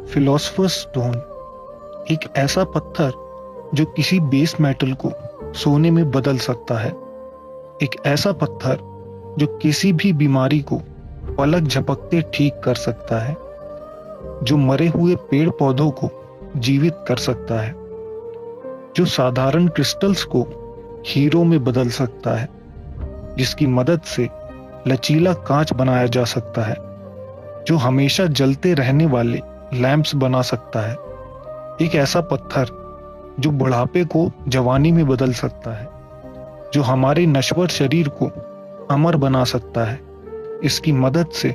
Philosopher's stone, एक ऐसा पत्थर जो किसी बेस मेटल को सोने में बदल सकता है। एक ऐसा पत्थर जो किसी भी बीमारी को पलक झपकते ठीक कर सकता है, जो मरे हुए पेड़ पौधों को जीवित कर सकता है, जो साधारण क्रिस्टल्स को हीरो में बदल सकता है, जिसकी मदद से लचीला कांच बनाया जा सकता है, जो हमेशा जलते रहने वाले लैंप्स बना सकता है। एक ऐसा पत्थर जो बुढ़ापे को जवानी में बदल सकता है, जो हमारे नश्वर शरीर को अमर बना सकता है। इसकी मदद से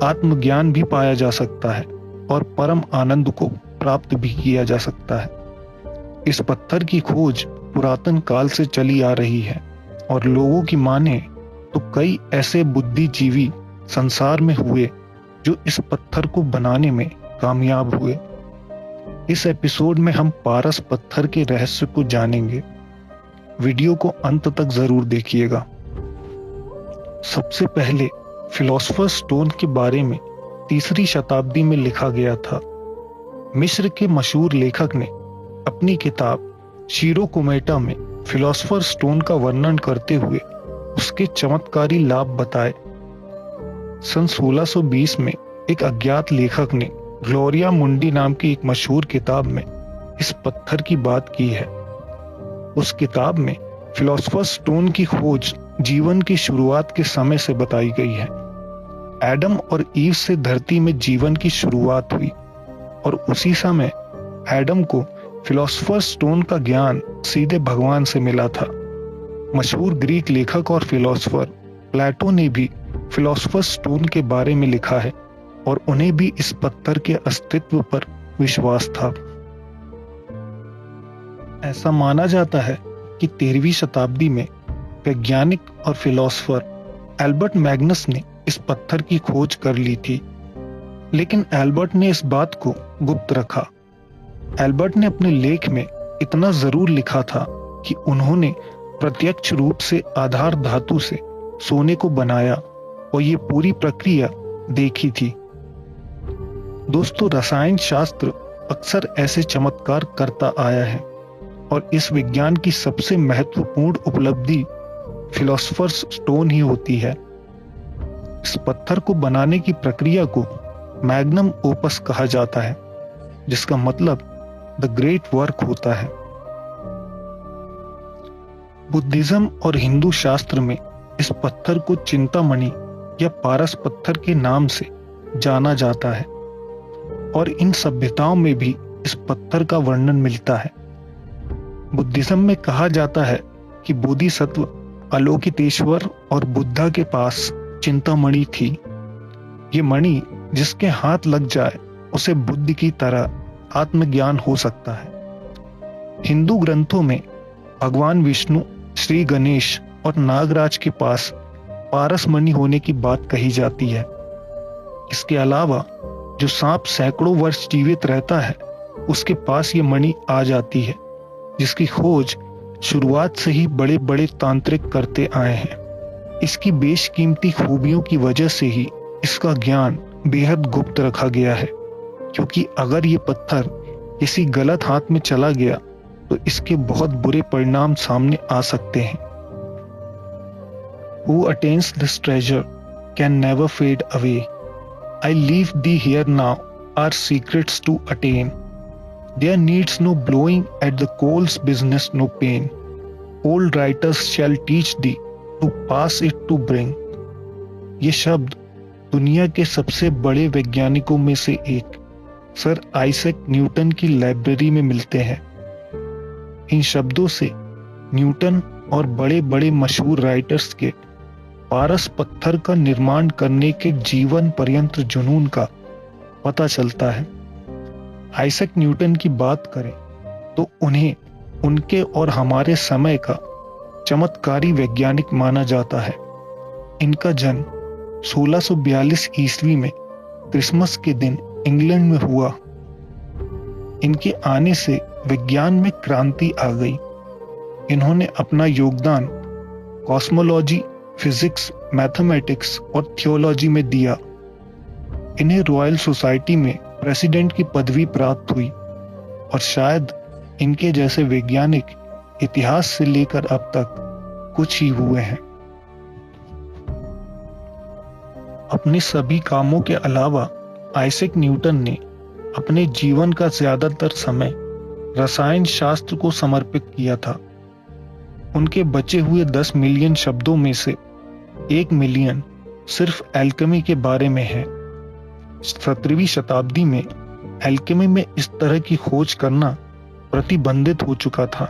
आत्मज्ञान भी पाया जा सकता है और परम आनंद को प्राप्त भी किया जा सकता है। इस पत्थर की खोज पुरातन काल से चली आ रही है और लोगों की माने तो कई ऐसे बुद्धिजीवी संसार में हुए जो इस पत्थर को बनाने में कामयाब हुए। इस एपिसोड में हम पारस पत्थर के रहस्य को जानेंगे। वीडियो को अंत तक जरूर देखिएगा। सबसे पहले फिलोसफर स्टोन के बारे में 3री शताब्दी में लिखा गया था। मिस्र के मशहूर लेखक ने अपनी किताब शीरो कोमेटा में फिलोसफर स्टोन का वर्णन करते हुए उसके चमत्कारी लाभ बताए। सन 1620 में एक अज्ञात लेखक ने ग्लोरिया मुंडी नाम की एक मशहूर किताब में इस पत्थर की बात की है। उस किताब में फिलोसफर स्टोन की खोज जीवन की शुरुआत के समय से बताई गई है। एडम और ईव से धरती में जीवन की शुरुआत हुई और उसी समय एडम को फिलोसफर स्टोन का ज्ञान सीधे भगवान से मिला था। मशहूर ग्रीक लेखक और फिलोसफर प्लेटो ने भी फिलोसफर स्टोन के बारे में लिखा है और उन्हें भी इस पत्थर के अस्तित्व पर विश्वास था। ऐसा माना जाता है कि 13वीं शताब्दी में वैज्ञानिक और फिलोसफर एल्बर्ट मैग्नस ने इस पत्थर की खोज कर ली थी, लेकिन एल्बर्ट ने इस बात को गुप्त रखा। एल्बर्ट ने अपने लेख में इतना जरूर लिखा था कि उन्होंने प्रत्यक्ष रूप से आधार धातु से सोने को बनाया और ये पूरी प्रक्रिया देखी थी। दोस्तों, रसायन शास्त्र अक्सर ऐसे चमत्कार करता आया है और इस विज्ञान की सबसे महत्वपूर्ण उपलब्धि फिलोसफर्स स्टोन ही होती है। इस पत्थर को बनाने की प्रक्रिया को मैग्नम ओपस कहा जाता है, जिसका मतलब द ग्रेट वर्क होता है। बुद्धिज्म और हिंदू शास्त्र में इस पत्थर को चिंतामणि या पारस पत्थर के नाम से जाना जाता है और इन सभ्यताओं में भी इस पत्थर का वर्णन मिलता है। बुद्धिज्म में कहा जाता है कि बोधिसत्व अलोकितेश्वर और बुद्धा के पास चिंतामणि थी। ये मणि जिसके हाथ लग जाए उसे बुद्ध की तरह आत्मज्ञान हो सकता है। हिंदू ग्रंथों में भगवान विष्णु, श्री गणेश और नागराज के पास पारस मणि होने की बात कही जाती है। इसके अलावा जो सांप सैकड़ों वर्ष जीवित रहता है उसके पास ये मणि आ जाती है, जिसकी खोज शुरुआत से ही बड़े बड़े तांत्रिक करते आए हैं। इसकी बेशकीमती खूबियों की वजह से ही इसका ज्ञान बेहद गुप्त रखा गया है, क्योंकि अगर ये पत्थर किसी गलत हाथ में चला गया तो इसके बहुत बुरे परिणाम सामने आ सकते हैं। Who attains this treasure can never fade away. I leave thee here now are secrets to attain. There needs no blowing at the coals, business no pain. Old writers shall teach thee to pass it to bring. ये शब्द दुनिया के सबसे बड़े वैज्ञानिकों में से एक सर आइजैक न्यूटन की लाइब्रेरी में मिलते हैं। इन शब्दों से न्यूटन और बड़े बड़े मशहूर राइटर्स के पारस पत्थर का निर्माण करने के जीवन पर्यंत जुनून का पता चलता है। आइजैक न्यूटन की बात करें तो उन्हें उनके और हमारे समय का चमत्कारी वैज्ञानिक माना जाता है। इनका जन्म 1642 ईस्वी में क्रिसमस के दिन इंग्लैंड में हुआ। इनके आने से विज्ञान में क्रांति आ गई। इन्होंने अपना योगदान कॉस्मोलॉजी, फिजिक्स, मैथमेटिक्स और थियोलॉजी में दिया। इन्हें रॉयल सोसाइटी में प्रेसिडेंट की पदवी प्राप्त हुई और शायद इनके जैसे वैज्ञानिक इतिहास से लेकर अब तक कुछ ही हुए हैं। अपने सभी कामों के अलावा आइजैक न्यूटन ने अपने जीवन का ज्यादातर समय रसायन शास्त्र को समर्पित किया था। उनके बचे हुए 10 मिलियन शब्दों में से 1 मिलियन सिर्फ एल्केमी के बारे में है। 17वीं शताब्दी में एल्केमी में इस तरह की खोज करना प्रतिबंधित हो चुका था।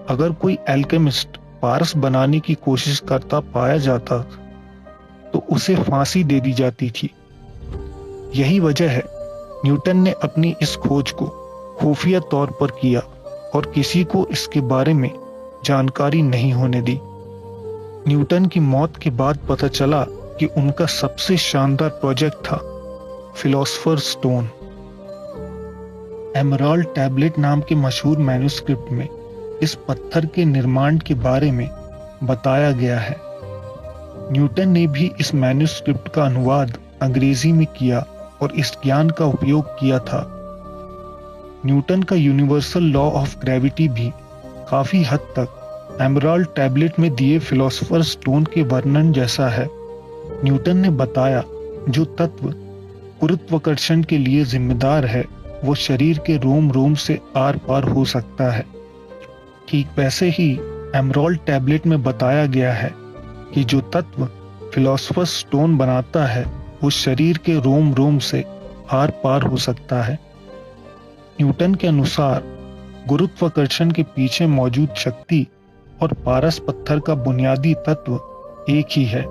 अगर कोई एल्केमिस्ट पारस बनाने की कोशिश करता पाया जाता तो उसे फांसी दे दी जाती थी। यही वजह है न्यूटन ने अपनी इस खोज को खुफिया तौर पर किया और किसी को इसके बारे में जानकारी नहीं होने दी। न्यूटन की मौत के बाद पता चला कि उनका सबसे शानदार प्रोजेक्ट था फिलोसोफर्स स्टोन। एमराल्ड टैबलेट नाम के मशहूर मैन्युस्क्रिप्ट में इस पत्थर के निर्माण के बारे में बताया गया है। न्यूटन ने भी इस मैन्युस्क्रिप्ट का अनुवाद अंग्रेजी में किया और इस ज्ञान का उपयोग किया था। न्यूटन का यूनिवर्सल लॉ ऑफ ग्रेविटी भी काफी हद तक एमराल्ड टैबलेट में दिए फिलोसोफर्स स्टोन के वर्णन जैसा है। न्यूटन ने बताया जो तत्व गुरुत्वाकर्षण के लिए जिम्मेदार है वो शरीर के रोम रोम से आर पार हो सकता है। ठीक वैसे ही एमराल्ड टैबलेट में बताया गया है कि जो तत्व फिलोसोफर्स स्टोन बनाता है वो शरीर के रोम रोम से आर पार हो सकता है। न्यूटन के अनुसार गुरुत्वाकर्षण के पीछे मौजूद शक्ति और पारस पत्थर का बुनियादी तत्व एक ही है।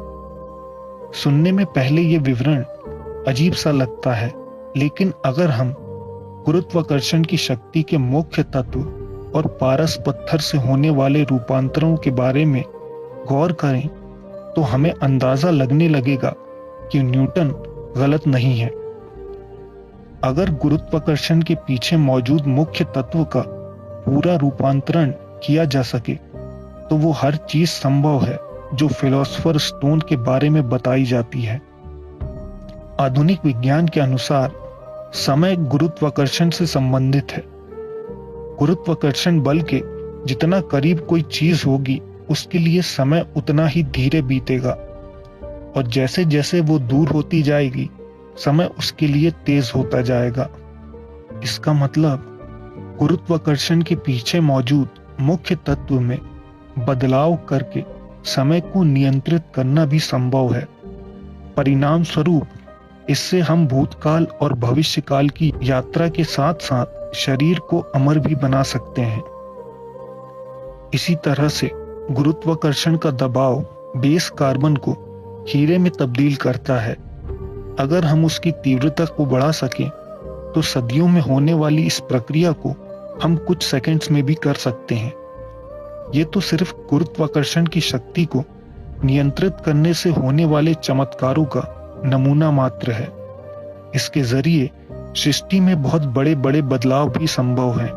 सुनने में पहले ये विवरण अजीब सा लगता है, लेकिन अगर हम गुरुत्वाकर्षण की शक्ति के मुख्य तत्व और पारस पत्थर से होने वाले रूपांतरों के बारे में गौर करें तो हमें अंदाजा लगने लगेगा कि न्यूटन गलत नहीं है। अगर गुरुत्वाकर्षण के पीछे मौजूद मुख्य तत्व का पूरा रूपांतरण किया जा सके तो वो हर चीज संभव है जो फिलोसोफर स्टोन के बारे में बताई जाती है। आधुनिक विज्ञान के अनुसार समय गुरुत्वाकर्षण से संबंधित है। गुरुत्वाकर्षण बल के जितना करीब कोई चीज होगी उसके लिए समय उतना ही धीरे बीतेगा और जैसे जैसे वो दूर होती जाएगी समय उसके लिए तेज होता जाएगा। इसका मतलब गुरुत्वाकर्षण के पीछे मौजूद मुख्य तत्व में बदलाव करके समय को नियंत्रित करना भी संभव है। परिणाम स्वरूप इससे हम भूतकाल और भविष्यकाल की यात्रा के साथ साथ शरीर को अमर भी बना सकते हैं। इसी तरह से गुरुत्वाकर्षण का दबाव बेस कार्बन को हीरे में तब्दील करता है। अगर हम उसकी तीव्रता को बढ़ा सकें तो सदियों में होने वाली इस प्रक्रिया को हम कुछ सेकंड्स में भी कर सकते हैं। ये तो सिर्फ गुरुत्वाकर्षण की शक्ति को नियंत्रित करने से होने वाले चमत्कारों का नमूना मात्र है। इसके जरिए सृष्टि में बहुत बड़े बड़े बदलाव भी संभव हैं।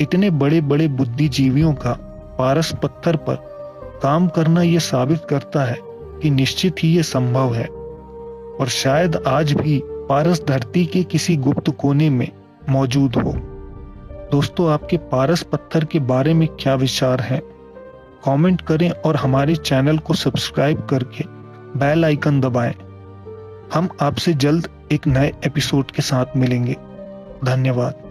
इतने बड़े बड़े बुद्धिजीवियों का पारस पत्थर पर काम करना ये साबित करता है कि निश्चित ही ये संभव है और शायद आज भी पारस धरती के किसी गुप्त कोने में मौजूद हो। दोस्तों, आपके पारस पत्थर के बारे में क्या विचार हैं? कमेंट करें और हमारे चैनल को सब्सक्राइब करके बेल आइकन दबाएं। हम आपसे जल्द एक नए एपिसोड के साथ मिलेंगे। धन्यवाद।